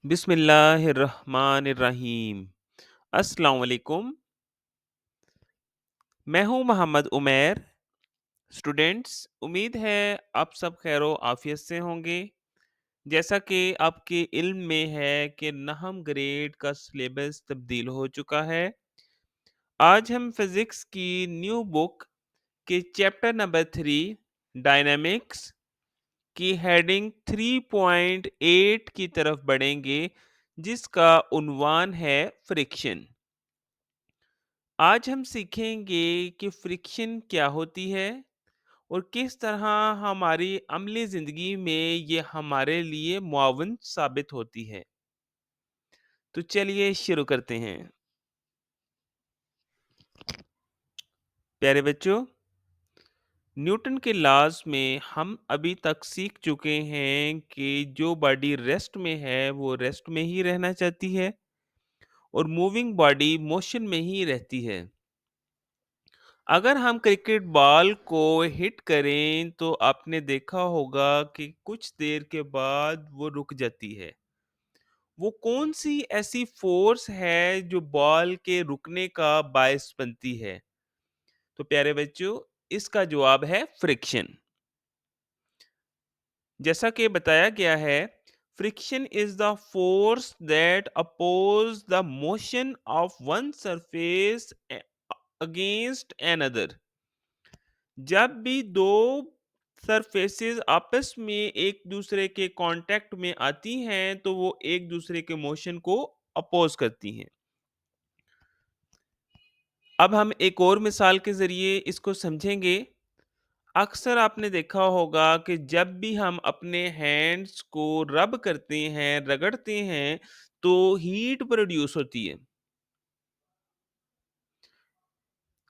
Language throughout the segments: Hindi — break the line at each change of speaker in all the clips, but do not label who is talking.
बिस्मिल्लाहिर्रहमानिर्रहीम। अस्सलाम वालेकुम। मैं हूँ मोहम्मद उमैर। स्टूडेंट्स, उम्मीद है आप सब खैरो आफियत से होंगे। जैसा कि आपके इल्म में है कि नहम ग्रेड का सिलेबस तब्दील हो चुका है। आज हम फिजिक्स की न्यू बुक के चैप्टर नंबर 3 डायनामिक्स की हेडिंग 3.8 की तरफ बढ़ेंगे, जिसका उन्वान है फ्रिक्शन। आज हम सीखेंगे कि फ्रिक्शन क्या होती है और किस तरह हमारी अमली ज़िंदगी में ये हमारे लिए मुआवन साबित होती है। तो चलिए शुरू करते हैं। प्यारे बच्चों, न्यूटन के लॉज में हम अभी तक सीख चुके हैं कि जो बॉडी रेस्ट में है वो रेस्ट में ही रहना चाहती है और मूविंग बॉडी मोशन में ही रहती है। अगर हम क्रिकेट बॉल को हिट करें तो आपने देखा होगा कि कुछ देर के बाद वो रुक जाती है। वो कौन सी ऐसी फोर्स है जो बॉल के रुकने का बायस बनती है? तो प्यारे बच्चों, इसका जवाब है फ्रिक्शन। जैसा कि बताया गया है, friction is the force that oppose the motion of one surface against another. जब भी दो सरफेसेस आपस में एक दूसरे के कांटेक्ट में आती हैं तो वो एक दूसरे के मोशन को अपोज करती हैं। अब हम एक और मिसाल के ज़रिए इसको समझेंगे। अक्सर आपने देखा होगा कि जब भी हम अपने हैंड्स को रब करते हैं, रगड़ते हैं, तो हीट प्रोड्यूस होती है।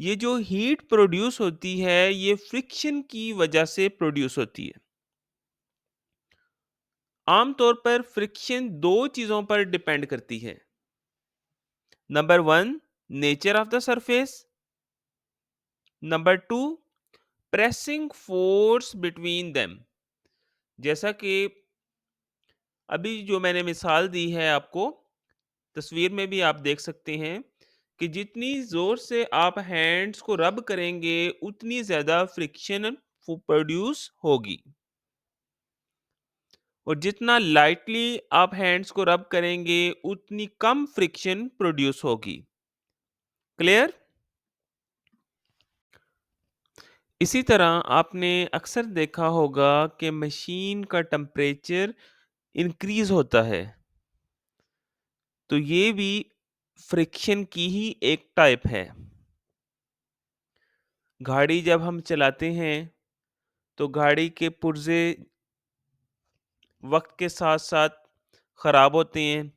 ये जो हीट प्रोड्यूस होती है, ये फ्रिक्शन की वजह से प्रोड्यूस होती है। आमतौर पर फ्रिक्शन दो चीज़ों पर डिपेंड करती है। Number one, nature of the surface. Number two, pressing force between them. जैसा कि अभी जो मैंने मिसाल दी है आपको, तस्वीर में भी आप देख सकते हैं कि जितनी जोर से आप हैंड्स को रब करेंगे उतनी ज्यादा फ्रिक्शन प्रोड्यूस होगी और जितना लाइटली आप हैंड्स को रब करेंगे उतनी कम फ्रिक्शन प्रोड्यूस होगी। क्लियर? इसी तरह आपने अक्सर देखा होगा कि मशीन का टेम्परेचर इंक्रीज होता है, तो ये भी फ्रिक्शन की ही एक टाइप है। गाड़ी जब हम चलाते हैं तो गाड़ी के पुर्जे वक्त के साथ साथ खराब होते हैं,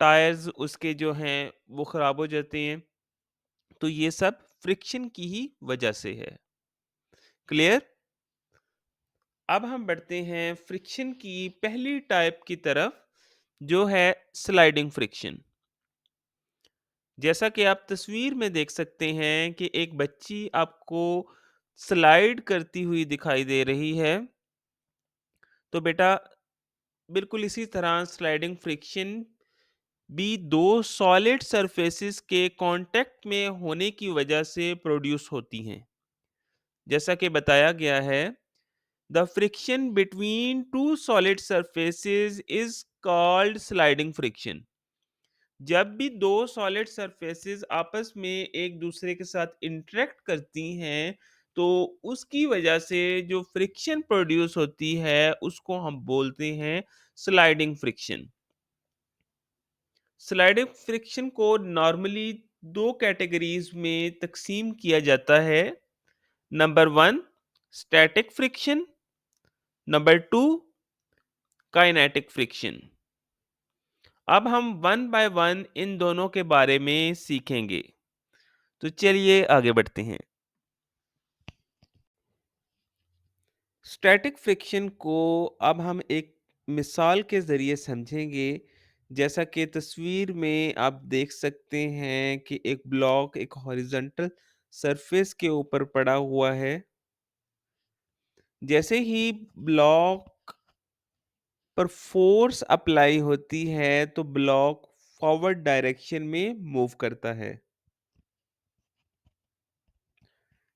टायर्स उसके जो हैं वो खराब हो जाते हैं, तो ये सब फ्रिक्शन की ही वजह से है। क्लियर? अब हम बढ़ते हैं फ्रिक्शन की पहली टाइप की तरफ, जो है स्लाइडिंग फ्रिक्शन। जैसा कि आप तस्वीर में देख सकते हैं कि एक बच्ची आपको स्लाइड करती हुई दिखाई दे रही है। तो बेटा, बिल्कुल इसी तरह स्लाइडिंग फ्रिक्शन भी दो सॉलिड सरफेसेस के कांटेक्ट में होने की वजह से प्रोड्यूस होती हैं। जैसा कि बताया गया है, the friction between two solid surfaces is called sliding friction. जब भी दो सॉलिड सरफेसेस आपस में एक दूसरे के साथ इंटरेक्ट करती हैं तो उसकी वजह से जो फ्रिक्शन प्रोड्यूस होती है उसको हम बोलते हैं स्लाइडिंग फ्रिक्शन। स्लाइडिंग फ्रिक्शन को नॉर्मली दो कैटेगरीज में तकसीम किया जाता है। Number one, static friction. Number two, kinetic friction. अब हम वन बाय वन इन दोनों के बारे में सीखेंगे। तो चलिए आगे बढ़ते हैं। स्टैटिक फ्रिक्शन को अब हम एक मिसाल के ज़रिए समझेंगे। जैसा कि तस्वीर में आप देख सकते हैं कि एक ब्लॉक एक हॉरिजॉन्टल सरफेस के ऊपर पड़ा हुआ है। जैसे ही ब्लॉक पर फोर्स अप्लाई होती है तो ब्लॉक फॉरवर्ड डायरेक्शन में मूव करता है,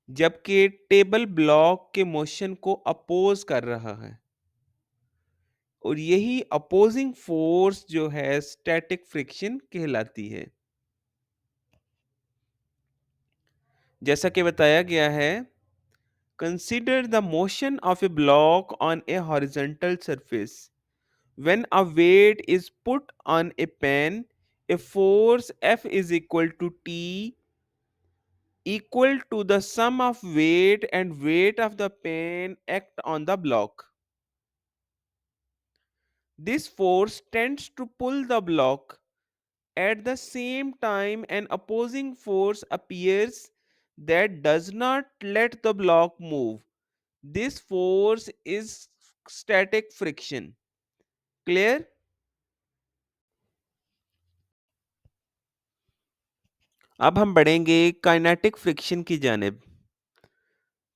जबकि टेबल ब्लॉक के मोशन को अपोज कर रहा है। और यही अपोजिंग फोर्स जो है स्टैटिक फ्रिक्शन कहलाती है। जैसा कि बताया गया है, consider the motion of A block on A horizontal surface. When a weight is put on a pen, a force F is equal to T, equal to the sum of weight and weight of the pen act on the block. This force tends to pull the block. At the same time, an opposing force appears that does not let the block move. This force is static friction. Clear? अब हम बढ़ेंगे काइनेटिक फ्रिक्शन की जानिब।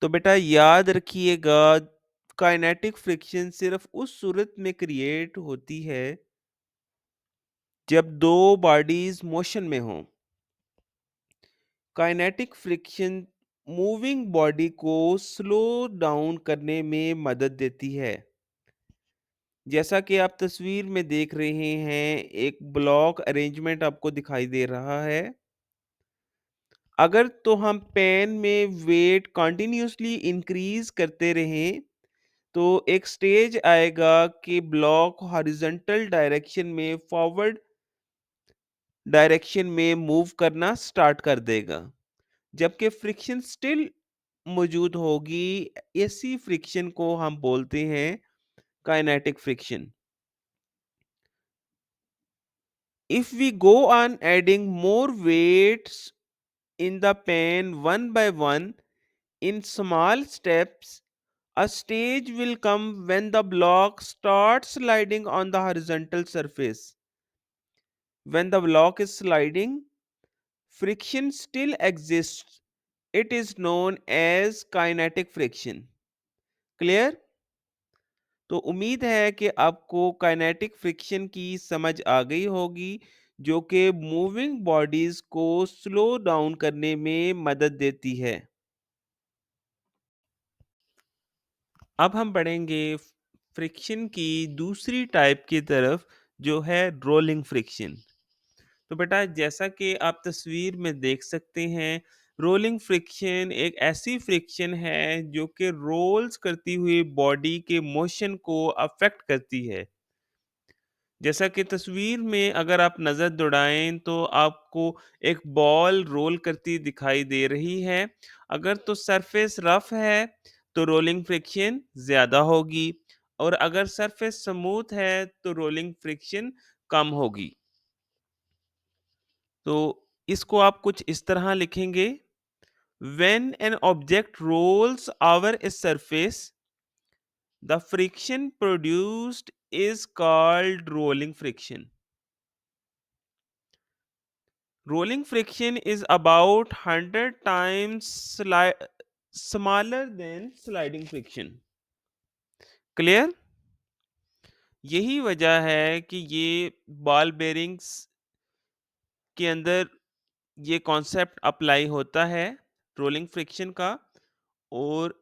तो बेटा याद रखिएगा, काइनेटिक फ्रिक्शन सिर्फ उस सूरत में क्रिएट होती है जब दो बॉडीज मोशन में हों। काइनेटिक फ्रिक्शन मूविंग बॉडी को स्लो डाउन करने में मदद देती है। जैसा कि आप तस्वीर में देख रहे हैं, एक ब्लॉक अरेंजमेंट आपको दिखाई दे रहा है। अगर तो हम पेन में वेट कंटिन्यूअसली इंक्रीज करते रहें तो एक स्टेज आएगा कि ब्लॉक हॉरिजॉन्टल डायरेक्शन में फॉरवर्ड डायरेक्शन में मूव करना स्टार्ट कर देगा, जबकि फ्रिक्शन स्टिल मौजूद होगी। इसी फ्रिक्शन को हम बोलते हैं kinetic friction. If we go on adding more weights in the pen one by one in small steps, a stage will come when the block starts sliding on the horizontal surface. When the block is sliding, friction still exists. It is known as kinetic friction. Clear? तो उम्मीद है कि आपको काइनेटिक फ्रिक्शन की समझ आ गई होगी, जो कि मूविंग बॉडीज को स्लो डाउन करने में मदद देती है। अब हम बढ़ेंगे फ्रिक्शन की दूसरी टाइप की तरफ, जो है रोलिंग फ्रिक्शन। तो बेटा जैसा कि आप तस्वीर में देख सकते हैं, रोलिंग फ्रिक्शन एक ऐसी फ्रिक्शन है जो कि रोल्स करती हुई बॉडी के मोशन को अफेक्ट करती है। जैसा कि तस्वीर में अगर आप नज़र दौड़ाएं तो आपको एक बॉल रोल करती दिखाई दे रही है। अगर तो सरफेस रफ है तो रोलिंग फ्रिक्शन ज़्यादा होगी, और अगर सरफेस स्मूथ है तो रोलिंग फ्रिक्शन कम होगी। तो इसको आप कुछ इस तरह लिखेंगे: when an object rolls over a surface, the friction produced is called rolling friction. Rolling friction is about 100 times smaller than sliding friction. Clear? यही वजह है कि ये बॉल बेरिंग्स के अंदर ये कॉन्सेप्ट अप्लाई होता है रोलिंग फ्रिक्शन का, और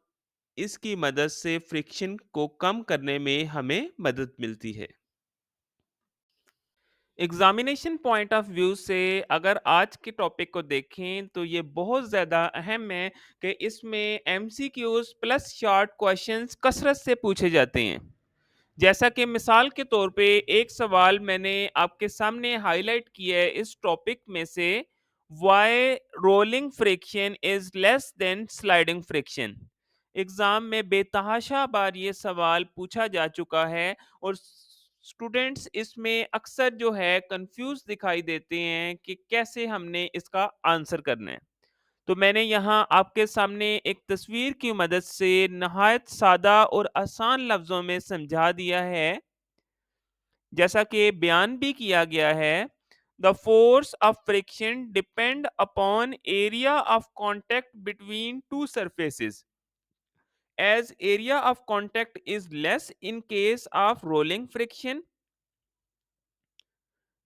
इसकी मदद से फ्रिक्शन को कम करने में हमें मदद मिलती है। एग्जामिनेशन पॉइंट ऑफ व्यू से अगर आज के टॉपिक को देखें तो ये बहुत ज़्यादा अहम है कि इसमें एमसीक्यूज प्लस शॉर्ट क्वेश्चंस कसरत से पूछे जाते हैं। जैसा कि मिसाल के तौर पे एक सवाल मैंने आपके सामने हाईलाइट किया है इस टॉपिक में से: why rolling friction is less than sliding friction. Exam में बेतहाशा बार ये सवाल पूछा जा चुका है, और स्टूडेंट्स इसमें अक्सर जो है कंफ्यूज दिखाई देते हैं कि कैसे हमने इसका आंसर करना है। तो मैंने यहाँ आपके सामने एक तस्वीर की मदद से नहायत सादा और आसान लफ्जों में समझा दिया है। जैसा कि बयान भी किया गया है, the force of friction depend upon area of contact between two surfaces as area of contact is less in case of rolling friction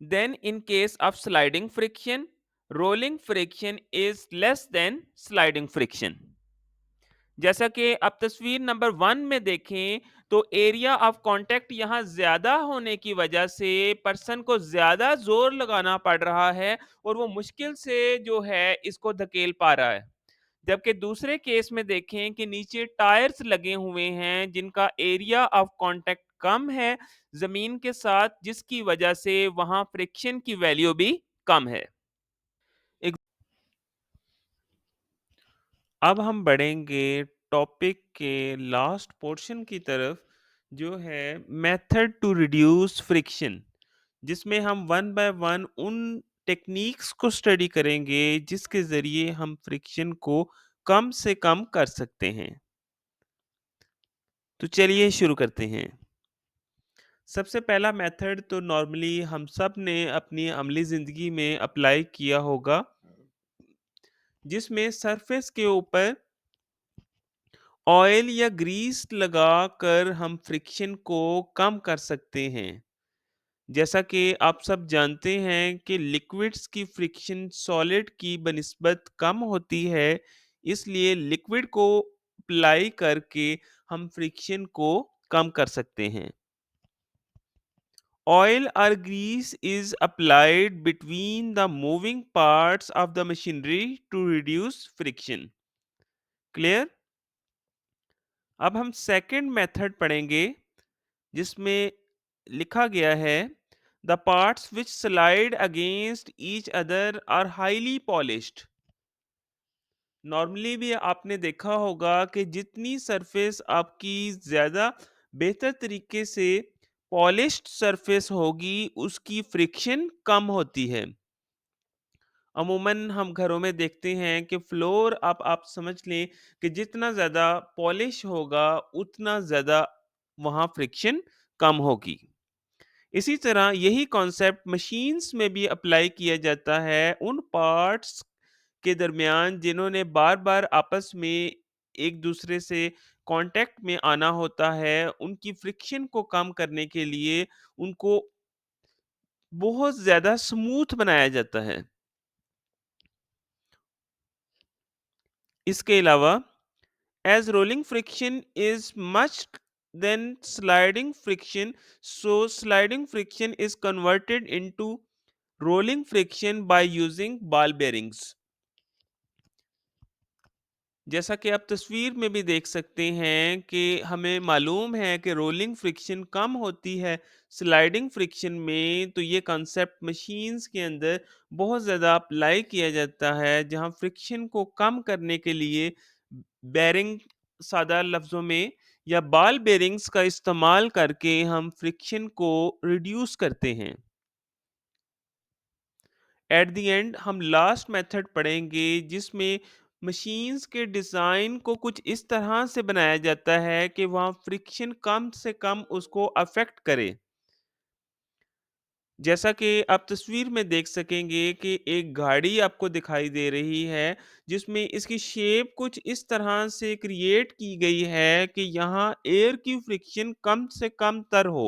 than in case of sliding friction. Rolling friction is less than sliding friction. जैसा कि आप तस्वीर नंबर 1 में देखें, तो एरिया ऑफ कांटेक्ट यहाँ ज़्यादा होने की वजह से पर्सन को ज़्यादा ज़ोर लगाना पड़ रहा है और वो मुश्किल से जो है इसको धकेल पा रहा है। जबकि दूसरे केस में देखें कि नीचे टायर्स लगे हुए हैं जिनका एरिया ऑफ कांटेक्ट कम है ज़मीन के साथ, जिसकी वजह से वहाँ फ्रिक्शन की वैल्यू भी कम है। एक अब हम बढ़ेंगे टॉपिक के लास्ट पोर्शन की तरफ, जो है मेथड टू रिड्यूस फ्रिक्शन, जिसमें हम वन बाय वन उन टेक्निक्स को स्टडी करेंगे जिसके ज़रिए हम फ्रिक्शन को कम से कम कर सकते हैं। तो चलिए शुरू करते हैं। सबसे पहला मेथड तो नॉर्मली हम सब ने अपनी अमली ज़िंदगी में अप्लाई किया होगा, जिसमें सरफेस के ऊपर ऑयल या ग्रीस लगाकर हम फ्रिक्शन को कम कर सकते हैं। जैसा कि आप सब जानते हैं कि लिक्विड्स की फ्रिक्शन सॉलिड की बनिस्बत कम होती है, इसलिए लिक्विड को अप्लाई करके हम फ्रिक्शन को कम कर सकते हैं। Oil or grease is applied between the moving parts of the machinery to reduce friction. Clear? अब हम सेकंड मेथड पढ़ेंगे, जिसमें लिखा गया है the parts which slide against each other are highly polished. Normally भी आपने देखा होगा कि जितनी सरफेस आपकी ज़्यादा बेहतर तरीके से पॉलिश्ड सरफेस होगी उसकी फ्रिक्शन कम होती है। अमूमन हम घरों में देखते हैं कि फ्लोर आप समझ लें कि जितना ज़्यादा पॉलिश होगा उतना ज़्यादा वहाँ फ्रिक्शन कम होगी। इसी तरह यही कॉन्सेप्ट मशीन्स में भी अप्लाई किया जाता है उन पार्ट्स के दरमियान जिन्होंने बार-बार आपस में एक दूसरे से कांटेक्ट में आना होता है, उनकी फ्रिक्शन को कम करने के लिए उनको बहुत ज़्यादा स्मूथ बनाया जाता है। इसके अलावा as rolling friction is much than sliding friction, so sliding friction is converted into rolling friction by using ball bearings. जैसा कि आप तस्वीर में भी देख सकते हैं कि हमें मालूम है कि रोलिंग फ्रिक्शन कम होती है स्लाइडिंग फ्रिक्शन में, तो ये कॉन्सेप्ट मशीन्स के अंदर बहुत ज़्यादा अप्लाई किया जाता है, जहां फ्रिक्शन को कम करने के लिए बेरिंग, सादा लफ्ज़ों में, या बॉल बेरिंग्स का इस्तेमाल करके हम फ्रिक्शन को रिड्यूस करते हैं। एट द एंड हम लास्ट मेथड पढ़ेंगे, जिसमें मशीन्स के डिज़ाइन को कुछ इस तरह से बनाया जाता है कि वहाँ फ्रिक्शन कम से कम उसको अफेक्ट करे। जैसा कि आप तस्वीर में देख सकेंगे कि एक गाड़ी आपको दिखाई दे रही है, जिसमें इसकी शेप कुछ इस तरह से क्रिएट की गई है कि यहाँ एयर की फ्रिक्शन कम से कम तर हो।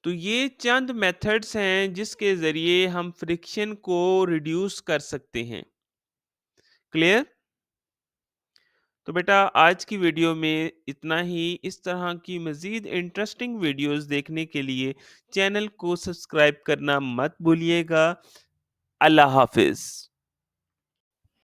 तो ये चंद मेथड्स हैं जिसके ज़रिए हम फ्रिक्शन को रिड्यूस कर सकते हैं। क्लियर? तो बेटा आज की वीडियो में इतना ही। इस तरह की मज़ीद इंटरेस्टिंग वीडियोस देखने के लिए चैनल को सब्सक्राइब करना मत भूलिएगा। अल्लाह हाफ़िज़।